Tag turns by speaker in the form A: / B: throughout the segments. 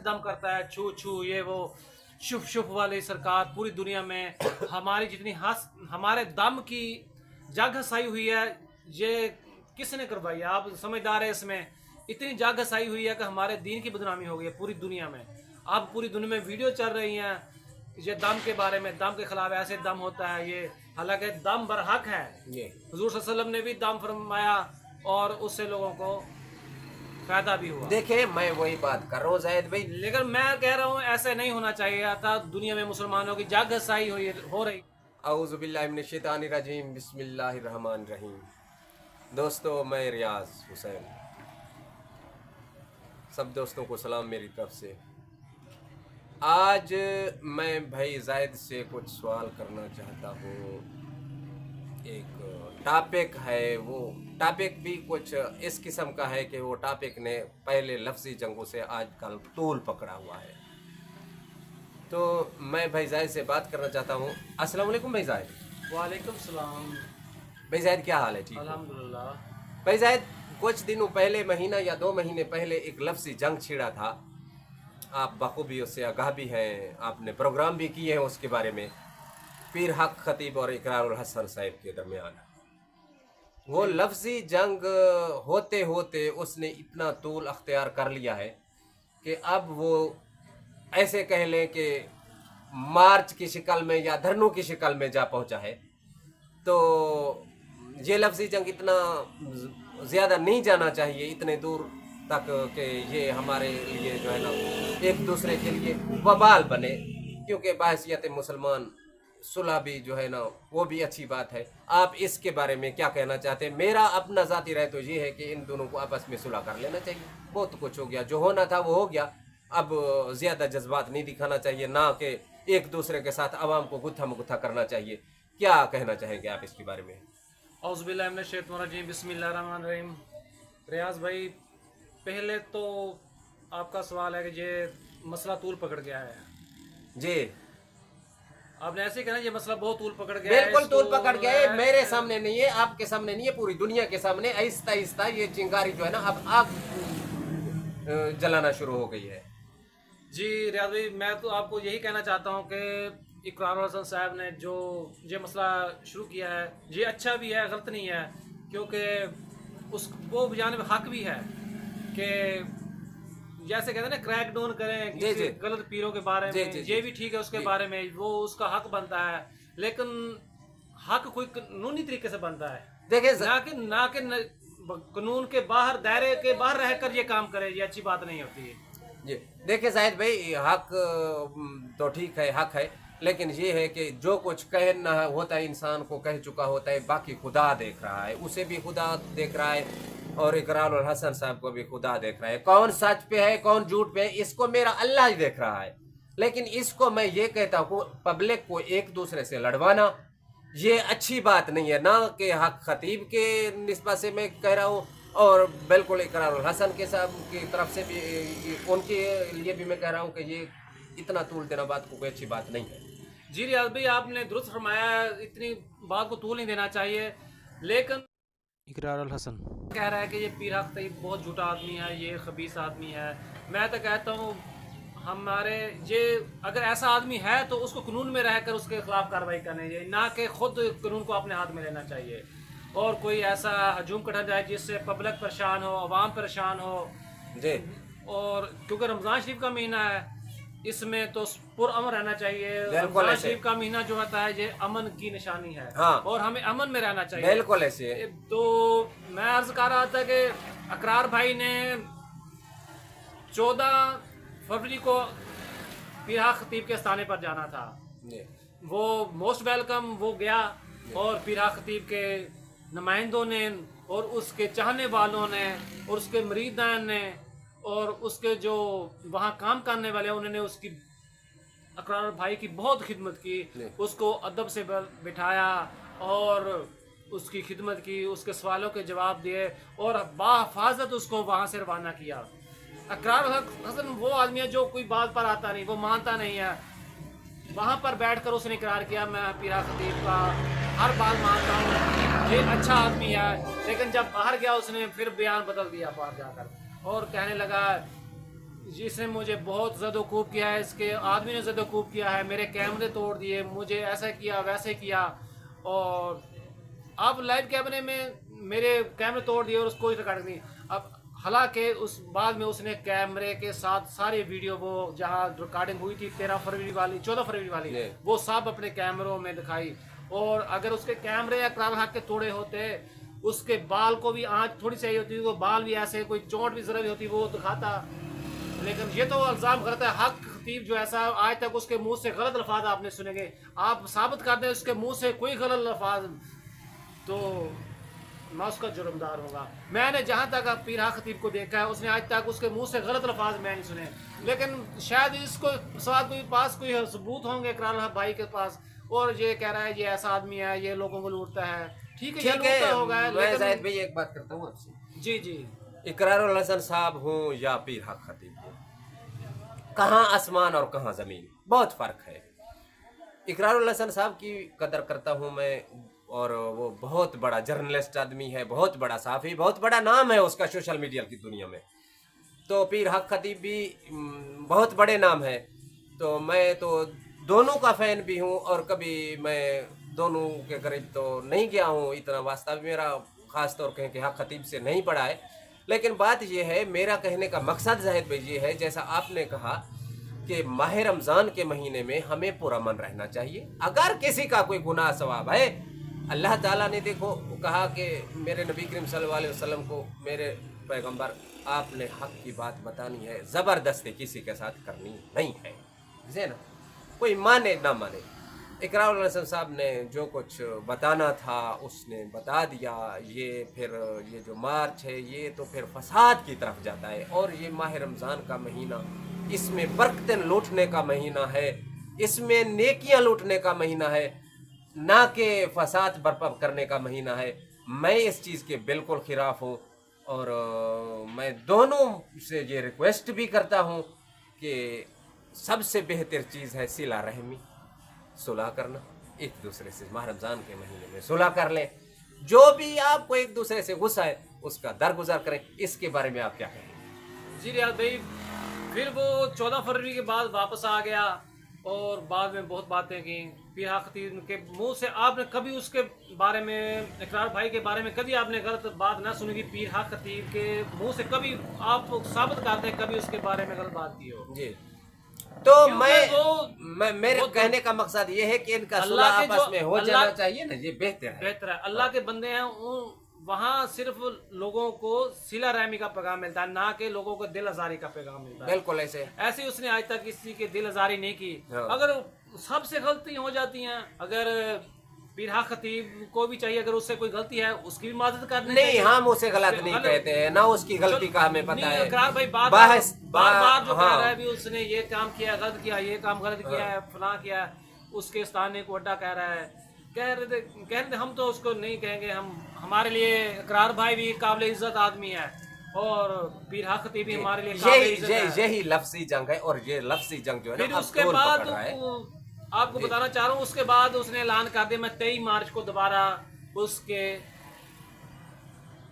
A: दम करता है, छू छू ये वो शुभ शुभ वाली सरकार पूरी दुनिया में हमारी जितनी हमारे दम की जग हसाई हुई है, ये किसने करवाई है? आप समझदार है इसमें। इतनी जग हसाई हुई है कि हमारे दीन की बदनामी हो गई है पूरी दुनिया में। अब पूरी दुनिया में वीडियो चल रही हैं ये दम के बारे में, दम के खिलाफ ऐसे दम होता है ये, हालांकि दम बरहक है। हुजूर सल्लल्लाहु अलैहि वसल्लम ने भी दम फरमाया और उससे लोगों को फायदा भी हुआ।
B: देखे मैं वही बात कर रहा हूँ जाहिद भाई,
A: लेकिन मैं कह रहा हूँ ऐसे नहीं होना चाहिए था। दुनिया में मुसलमानों की जग हसाई हो रही।
B: औज़ु बिल्लाहि मिनश शैतानिर रजीम, बिस्मिल्लाहिर रहमानिर रहीम। दोस्तों, मैं रियाज हुसैन, सब दोस्तों को सलाम मेरी तरफ से। आज मैं भाई जायद से कुछ सवाल करना चाहता हूँ। एक टॉपिक है, वो टॉपिक भी कुछ इस किस्म का है कि वो टॉपिक ने पहले लफ्ज़ी जंगों से आजकल तूल पकड़ा हुआ है। तो मैं भाई जायद से बात करना चाहता हूँ। अस्सलाम वालेकुम भाई जायद।
A: वालेकुम सलाम।
B: भाई जायद क्या हाल है? ठीक
A: अल्हम्दुलिल्लाह।
B: भाई जायद, कुछ दिनों पहले, महीना या 2 महीने पहले एक लफ्ज़ी जंग छिड़ा था। आप बखूबी उससे आगाह भी हैं, आपने प्रोग्राम भी किए हैं उसके बारे में। पीर हक खतीब और इकरारुल हसन साहिब के दरमियान वो लफ्ज़ी जंग होते होते उसने इतना तूल अख्तियार कर लिया है कि अब वो ऐसे कह लें कि मार्च की शक्ल में या धरनों की शक्ल में जा पहुंचा है। तो ये लफ्ज़ी जंग इतना ज़्यादा नहीं जाना चाहिए, इतने दूर तक कि ये हमारे लिए जो है ना एक दूसरे के लिए वबाल बने, क्योंकि बाहसियत मुसलमान सुलह भी जो है ना वो भी अच्छी बात है। आप इसके बारे में क्या कहना चाहते हैं? मेरा अपना ज़ाती राय तो ये है कि इन दोनों को आपस में सुलह कर लेना चाहिए। बहुत कुछ हो गया, जो होना था वो हो गया। अब ज़्यादा जज्बात नहीं दिखाना चाहिए, ना कि एक दूसरे के साथ आवाम को गुत्था मुगुत्था करना चाहिए। क्या कहना चाहेंगे आप इसके बारे में?
A: औज़ु बिल्लाहि मिनश शैतानिर रजीम, बिस्मिल्लाहिर रहमानिर रहीम। रियाज भाई, पहले तो आपका सवाल है कि ये मसला तूल पकड़ गया है।
B: जी,
A: आपने ऐसे कहना ये मसला बहुत तूल पकड़ गया है।
B: बिल्कुल तूल पकड़ गया है। मेरे सामने नहीं है, आपके सामने नहीं है, पूरी दुनिया के सामने आहिस्ता आहिस्ता ये चिंगारी जो है ना अब आग जलाना शुरू हो गई है।
A: जी रियाज भाई, मैं तो आपको यही कहना चाहता हूँ कि इकरारुल हसन साहब ने जो ये मसला शुरू किया है ये अच्छा भी है, गलत नहीं है, क्योंकि उसको बजाने में हक भी है कि जैसे कहते हैं ना क्रैक डाउन करें किसी गलत पीरों के बारे में, ये भी ठीक है उसके बारे में, वो उसका हक बनता है। लेकिन हक कोई कानूनी तरीके से बनता है,
B: देखिए
A: ना कि कानून के बाहर, दायरे के बाहर रहकर ये काम करे, ये अच्छी बात नहीं होती है।
B: जी देखिए जाहिद भाई, हक तो ठीक है, हक है, लेकिन ये है कि जो कुछ कहना होता है इंसान को कह चुका होता है, बाकी खुदा देख रहा है, उसे भी खुदा देख रहा है और इकरारुल हसन साहब को भी खुदा देख रहा है। कौन सच पे है कौन झूठ पे है इसको मेरा अल्लाह ही देख रहा है। लेकिन इसको मैं ये कहता हूँ, पब्लिक को एक दूसरे से लड़वाना ये अच्छी बात नहीं है। ना कि हक खतीब के निस्बत से मैं कह रहा हूँ, और बिल्कुल इकरारुल हसन के साहब की तरफ से भी, उनके लिए भी मैं कह रहा हूँ कि ये इतना तूल देना बात को कोई अच्छी बात नहीं है।
A: जी रियाज भाई, आपने दुरुस्त फरमाया, इतनी बात को तूल नहीं देना चाहिए। लेकिन इकरारुल हसन कह रहा है कि ये पीर हक खतीब बहुत झूठा आदमी है, ये खबीस आदमी है। मैं तो कहता हूँ हमारे ये अगर ऐसा आदमी है तो उसको कानून में रहकर उसके खिलाफ कार्रवाई करनी चाहिए, ना कि खुद कानून को अपने हाथ में लेना चाहिए और कोई ऐसा हजूम कटा जाए जिससे पब्लिक परेशान हो, अवाम परेशान हो।
B: जी,
A: और क्योंकि रमज़ान शरीफ का महीना है, इसमें तो पुरअमन रहना चाहिए।
B: बिल्कुल
A: रमज़ान शरीफ का महीना जो होता है ये अमन की निशानी है।
B: हाँ,
A: और हमें अमन में रहना चाहिए।
B: बिल्कुल ऐसे।
A: तो मैं अर्ज कर रहा था कि अकरार भाई ने 14 फरवरी को पीर हक खतीब के स्थाने पर जाना था। वो मोस्ट वेलकम, वो गया और पीर हक खतीब के नुमाइंदों ने और उसके चाहने वालों ने और उसके मरीदान ने और उसके जो वहाँ काम करने वाले हैं उन्होंने उसकी, अकरार भाई की बहुत खिदमत की, उसको अदब से बिठाया और उसकी खिदमत की, उसके सवालों के जवाब दिए और बाहिफाजत उसको वहाँ से रवाना किया। अकरार हसन वो आदमी है जो कोई बात पर आता नहीं, वो मानता नहीं है। वहाँ पर बैठकर उसने इकरार किया मैं पीर हक खतीब का हर बात मानता हूँ, ये अच्छा आदमी है। लेकिन जब बाहर गया उसने फिर बयान बदल दिया बाहर जाकर और कहने लगा जिसने मुझे बहुत ज़दोकूब किया है, इसके आदमी ने ज़दोकूब किया है, मेरे कैमरे तोड़ दिए, मुझे ऐसा किया वैसे किया, और अब लाइव कैमरे में मेरे कैमरे तोड़ दिए और उसको कोई रिकॉर्डिंग नहीं। अब हालांकि उस बाद में उसने कैमरे के साथ सारी वीडियो, वो जहाँ रिकॉर्डिंग हुई थी 13 फरवरी वाली, 14 फरवरी वाली, वो सब अपने कैमरों में दिखाई। और अगर उसके कैमरे या इकरार हक के तोड़े होते, उसके बाल को भी आँच थोड़ी चाहिए होती, वो बाल भी ऐसे, कोई चोट भी जरा भी होती वो दिखाता। लेकिन ये तो इल्ज़ाम गलत है। हक खतीब जो ऐसा, आज तक उसके मुंह से गलत अल्फाज आपने सुनेंगे, आप साबित कर दें उसके मुंह से कोई गलत अल्फाज, तो मैं उसका जुर्मदार होगा। मैंने जहाँ तक पीर हक खतीब को देखा है, उसने आज तक उसके मुंह से गलत अल्फाज मैं नहीं सुने। लेकिन शायद इसको साथ कोई पास कोई सबूत होंगे इकरार हक भाई के पास, और ये कह रहा है ये ऐसा आदमी है, ये लोगों को लूटता है। ठीक है, ये लूटता होगा।
B: मैं जाहिद भाई एक बात करता हूँ आपसे।
A: जी जी।
B: इकरारुल हसन साहब हूँ या पीर हक खतीब हूँ, कहाँ आसमान और कहाँ ज़मीन, बहुत फ़र्क है। इकरारुल हसन साहब की कदर करता हूँ मैं, और वो बहुत बड़ा जर्नलिस्ट आदमी है, बहुत बड़ा सहाफ़ी, बहुत बड़ा नाम है उसका सोशल मीडिया की दुनिया में। तो पीर हक खतीब भी बहुत बड़े नाम है। तो मैं तो दोनों का फ़ैन भी हूँ, और कभी मैं दोनों के करीब तो नहीं गया हूँ, इतना वास्ता भी मेरा ख़ास तौर कहें कि हक खतीब से नहीं पड़ा है। लेकिन बात यह है, मेरा कहने का मकसद जाहिद भाई ये है, जैसा आपने कहा कि माह रमज़ान के महीने में हमें पुरअमन रहना चाहिए। अगर किसी का कोई गुनाह सवाब है, अल्लाह ताला ने देखो कहा कि मेरे नबी करीम सल्लल्लाहु अलैहि वसल्लम को, मेरे पैगंबर, आपने हक की बात बतानी है, ज़बरदस्ती किसी के साथ करनी नहीं है, है ना, कोई माने ना माने। इकरारुल हसन साहब ने जो कुछ बताना था उसने बता दिया। ये फिर ये जो मार्च है ये तो फिर फसाद की तरफ जाता है, और ये माह रमज़ान का महीना, इसमें बरकतें लूटने का महीना है, इसमें नेकियां लूटने का महीना है, ना कि फसाद बर्पा करने का महीना है। मैं इस चीज़ के बिल्कुल खिलाफ हूँ, और मैं दोनों से ये रिक्वेस्ट भी करता हूँ कि सबसे बेहतर चीज़ है सिला रहमी, सुलह करना, एक दूसरे से माह रमज़ान के महीने में सुलह कर लें। जो भी आपको एक दूसरे से गुस्सा है उसका दरगुजर करें। इसके बारे में आप क्या कहेंगे?
A: जी रियाज भाई, फिर वो 14 फरवरी के बाद वापस आ गया और बाद में बहुत बातें की। पीर हक खतीब के मुंह से आपने कभी उसके बारे में, इकरार भाई के बारे में कभी आपने गलत बात ना सुनी कि पीर हक खतीब के मुंह से कभी आप साबित करते हैं कभी उसके बारे में गलत बात की हो?
B: जी, तो मैं मेरे कहने का मकसद ये है कि इनका सुलह आपस में हो जाना चाहिए ना, ये बेहतर है।
A: अल्लाह के बंदे हैं, वहाँ सिर्फ लोगों को सिला रहमी का पैगाम मिलता है, ना कि लोगों को दिल आजारी का पैगाम मिलता है।
B: बिल्कुल ऐसे
A: उसने आज तक किसी के दिल आजारी नहीं की। अगर सबसे गलती हो जाती हैं, अगर पीर हक खतीब को भी चाहिए, अगर उससे कोई गलती है उसकी भी मदद करनी
B: नहीं, हम उसे गलत नहीं कहते हैं, ना उसकी गलती का हमें पता है।
A: इकरार भाई बार बार जो कह रहा है भी उसने ये काम किया गलत किया, ये काम गलत किया है, फलां किया है, उसके स्थान को अड्डा कह रहा है, कह रहे थे हम तो उसको नहीं कहेंगे। हमारे लिए इकरार भाई भी काबिल इज्जत आदमी है, और पीर हक खतीब भी हमारे लिए काबिल इज्जत है।
B: यही लफ्जी जंग है, और ये लफ्जी जंग जो है
A: फिर उसके बाद आपको बताना चाह रहा हूँ, उसके बाद उसने ऐलान कर दिया मैं 23 मार्च को दोबारा उसके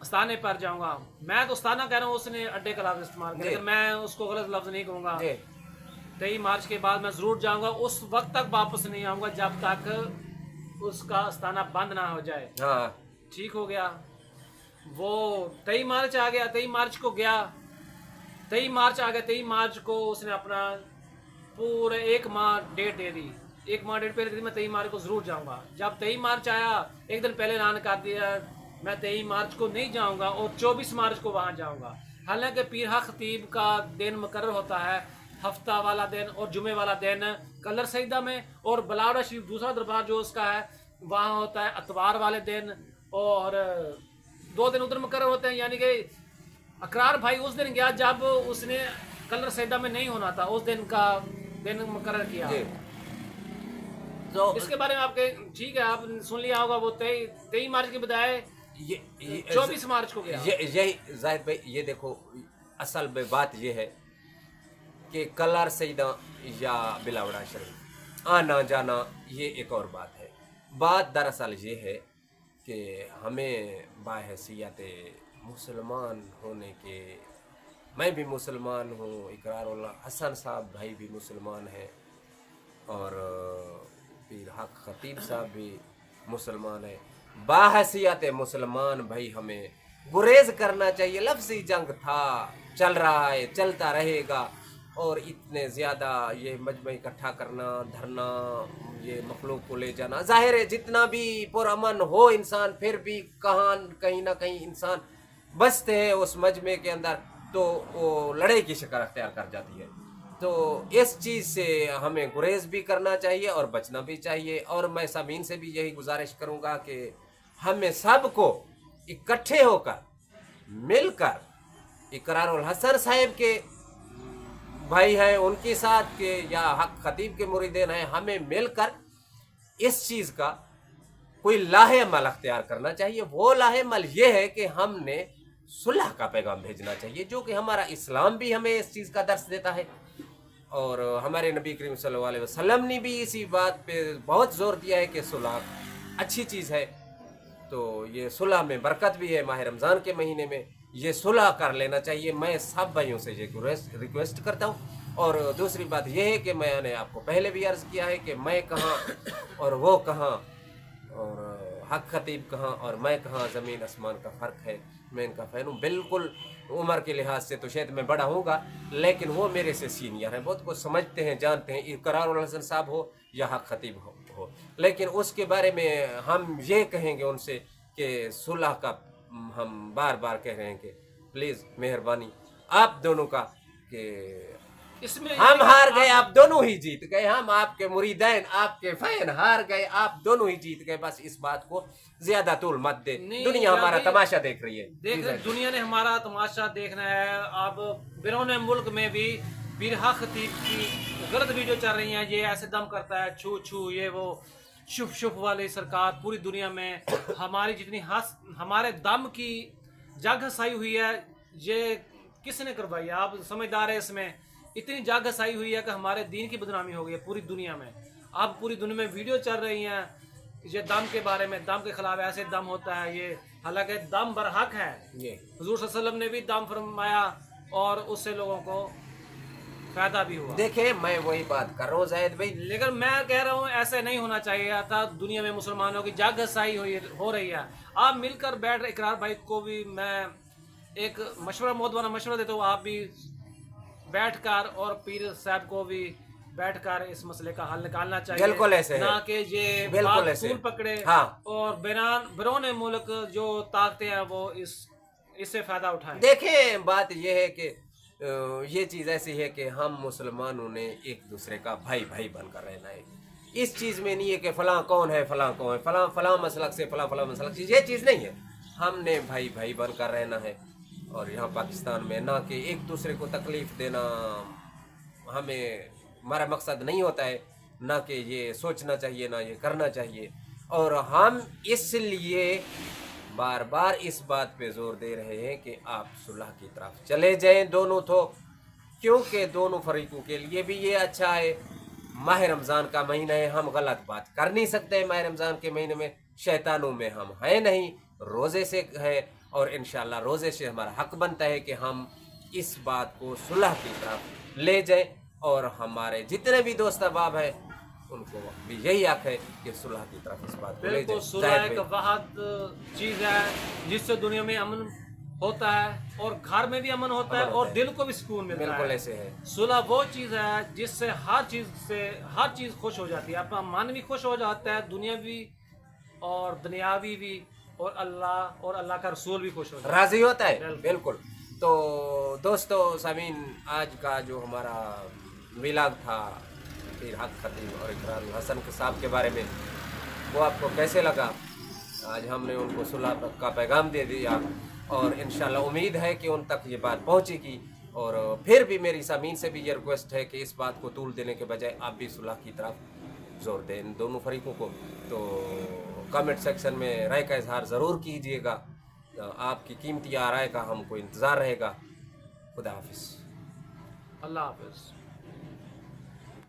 A: स्थाने पर जाऊंगा। मैं तो स्थाना कह रहा हूँ, उसने अड्डे का लफ्ज इस्तेमाल किया, मैं उसको गलत लफ्ज नहीं कहूँगा। 23 मार्च के बाद मैं जरूर जाऊंगा, उस वक्त तक वापस नहीं आऊंगा जब तक उसका स्थाना बंद ना हो जाए। ठीक हो गया, वो 23 मार्च आ गया, 23 मार्च को गया, 23 मार्च आ गया, 23 मार्च को उसने अपना पूरे 1 माह डेट दे दी, 1 माह डेट पहले दी, मैं 23 मार्च को जरूर जाऊंगा। जब 23 मार्च आया, एक दिन पहले ऐलान कर दिया मैं 23 मार्च को नहीं जाऊंगा और 24 मार्च को वहां जाऊंगा। हालांकि पीर हक खतीब का दिन मुकर्रर होता है हफ्ता वाला दिन और जुमे वाला दिन कलर सईदा में, और बलावड़ा शरीफ दूसरा दरबार जो उसका है वहाँ होता है अतवार वाले दिन, और 2 दिन उधर मुकर्रर होते हैं। यानी कि इकरार भाई उस दिन गया जब उसने कलर सईदा में नहीं होना था, उस दिन का दिन मुकर्रर किया। तो इसके बारे में आपके ठीक है, आप सुन लिया होगा, वो 23 मार्च के बजाय 24 मार्च को गया।
B: यही जाहिद भाई, ये देखो असल में बात ये है कि कलर सईदा या बिलावड़ा शरीफ आना जाना ये एक और बात है। बात दरअसल ये है कि हमें बाहैसियत मुसलमान होने के मैं भी मुसलमान हूँ, इकरारुल हसन साहब भाई भी मुसलमान हैं, और पीर हक खतीब साहब भी मुसलमान है। बाहसियत मुसलमान भाई हमें गुरेज करना चाहिए। लफ्ज़ी जंग था, चल रहा है, चलता रहेगा, और इतने ज़्यादा ये मजमा इकट्ठा करना, धरना, ये मखलूक को ले जाना, ज़ाहिर है जितना भी पुरअमन हो इंसान, फिर भी कहीं ना कहीं इंसान बसते हैं उस मजमे के अंदर, तो वो लड़ाई की शक्ल अख्तियार कर जाती है। तो इस चीज़ से हमें गुरेज भी करना चाहिए और बचना भी चाहिए। और मैं सामीन से भी यही गुजारिश करूँगा कि हमें सबको इकट्ठे होकर मिलकर इकरारुल हसन साहिब के भाई हैं, उनके साथ के या हक खतीब के मुरीदीन हैं, हमें मिलकर इस चीज़ का कोई लाहे अमल अख्तियार करना चाहिए। वो लाहे अमल ये है कि हमने सुलह का पैगाम भेजना चाहिए, जो कि हमारा इस्लाम भी हमें इस चीज़ का दर्स देता है, और हमारे नबी करीम सल्लल्लाहु अलैहि वसल्लम ने भी इसी बात पे बहुत ज़ोर दिया है कि सुलह अच्छी चीज़ है। तो ये सुलह में बरकत भी है। माह रमज़ान के महीने में ये सुलह कर लेना चाहिए। मैं सब भाइयों से ये रिक्वेस्ट करता हूँ। और दूसरी बात यह है कि मैंने आपको पहले भी अर्ज़ किया है कि मैं कहाँ और वो कहाँ, और हक खतीब कहाँ और मैं कहाँ, ज़मीन आसमान का फ़र्क है। मैं इनका फ़ैन हूँ, बिल्कुल उम्र के लिहाज से तो शायद मैं बड़ा होगा, लेकिन वो मेरे से सीनियर हैं, बहुत कुछ समझते हैं, जानते हैं, इकरारुल हसन साहब हो या हक खतीब हो। लेकिन उसके बारे में हम ये कहेंगे उनसे कि सुलह का हम बार बार कह रहे हैं कि प्लीज़ मेहरबानी आप दोनों का, कि
A: इसमें
B: हम हार गए, आप दोनों ही जीत गए, हम आपके मुरीदैन, आपके फैन हार गए, आप दोनों ही जीत गए। बस इस बात को ज्यादा तूल मत दे, दुनिया हमारा तमाशा देख रही है,
A: दुनिया ने हमारा तमाशा देखना है। अब बिरोने मुल्क में भी पीर हक खतीब की गलत वीडियो चल रही हैं, ये ऐसे दम करता है, छू छू, ये वो शुभ शुभ वाली सरकार पूरी दुनिया में हमारी जितनी हमारे दम की जग हसाई हुई है, ये किसने करवाई? आप समझदार है, इसमें इतनी जग हसाई हुई है कि हमारे दीन की बदनामी हो गई है पूरी दुनिया में। अब पूरी दुनिया में वीडियो चल रही हैं ये दम के बारे में, दम के खिलाफ ऐसे दम होता है ये, हालांकि दम बरहक है। हुजूर सल्लल्लाहु अलैहि वसल्लम ने भी दम फरमाया और उससे लोगों को फायदा भी हुआ।
B: देखे, मैं वही बात कर रहा हूँ जाहिद भाई,
A: लेकिन मैं कह रहा हूँ ऐसे नहीं होना चाहिए था। दुनिया में मुसलमानों की जग हसाई हो रही है। आप मिलकर बैठ, इकरार भाई को भी मैं एक मशवरा, मोदवाना मशवरा देता हूँ, आप भी बैठकर और पीर साहब को भी बैठकर इस मसले का हल निकालना चाहिए।
B: बिल्कुल ऐसे
A: ना कि ये
B: बिल्कुल ऐसे
A: तूल पकड़े।
B: हाँ।
A: और बिरोने मुल्क जो ताकते हैं वो इससे फायदा उठाएं।
B: देखें, बात यह है कि ये चीज़ ऐसी है कि हम मुसलमानों ने एक दूसरे का भाई भाई बनकर रहना है। इस चीज़ में नहीं है कि फलां कौन है, फलां कौन है, फलां फलां मसलक से, फलां मसलक से, ये चीज़ नहीं है। हमने भाई भाई बनकर रहना है। और यहाँ पाकिस्तान में ना कि एक दूसरे को तकलीफ़ देना हमें, हमारा मकसद नहीं होता है, ना कि ये सोचना चाहिए, ना ये करना चाहिए। और हम इसलिए बार बार इस बात पे जोर दे रहे हैं कि आप सुलह की तरफ चले जाएं दोनों, तो क्योंकि दोनों फरीकों के लिए भी ये अच्छा है। माह रमज़ान का महीना है, हम गलत बात कर नहीं सकते। माह रमज़ान के महीने में शैतानों में हम हैं नहीं, रोज़े से हैं, और इंशाअल्लाह रोज़े से हमारा हक बनता है कि हम इस बात को सुलह की तरफ ले जाएं। और हमारे जितने भी दोस्त अहबाब हैं उनको भी यही हक है कि सुलह की तरफ इस बात को ले जाएं।
A: सुलह एक वाहद चीज़ है जिससे दुनिया में अमन होता है और घर में भी अमन होता है और दिल को भी सुकून मिलता है।
B: बिल्कुल ऐसे है।
A: सुलह वो चीज़ है जिससे हर चीज़ खुश हो जाती है। अपना मन भी खुश हो जाता है, दुनिया भी और दुनियावी भी, और अल्लाह का रसूल भी खुश हो जाता है,
B: राजी होता है। बिल्कुल। तो दोस्तों सामीन, आज का जो हमारा व्लॉग था पीर हक खतीब और इकरारुल हसन साहब के बारे में, वो आपको कैसे लगा? आज हमने उनको सुलह का पैगाम दे दिया और इंशाल्लाह उम्मीद है कि उन तक ये बात पहुंचेगी। और फिर भी मेरी सामीन से भी ये रिक्वेस्ट है कि इस बात को तूल देने के बजाय आप भी सुलह की तरफ जोर दें इन दोनों फरीकों को। तो कमेंट सेक्शन में राय का इजहार ज़रूर कीजिएगा। आपकी कीमती राय का हमको इंतज़ार रहेगा। खुदा हाफिज़।
A: अल्लाह हाफिज़।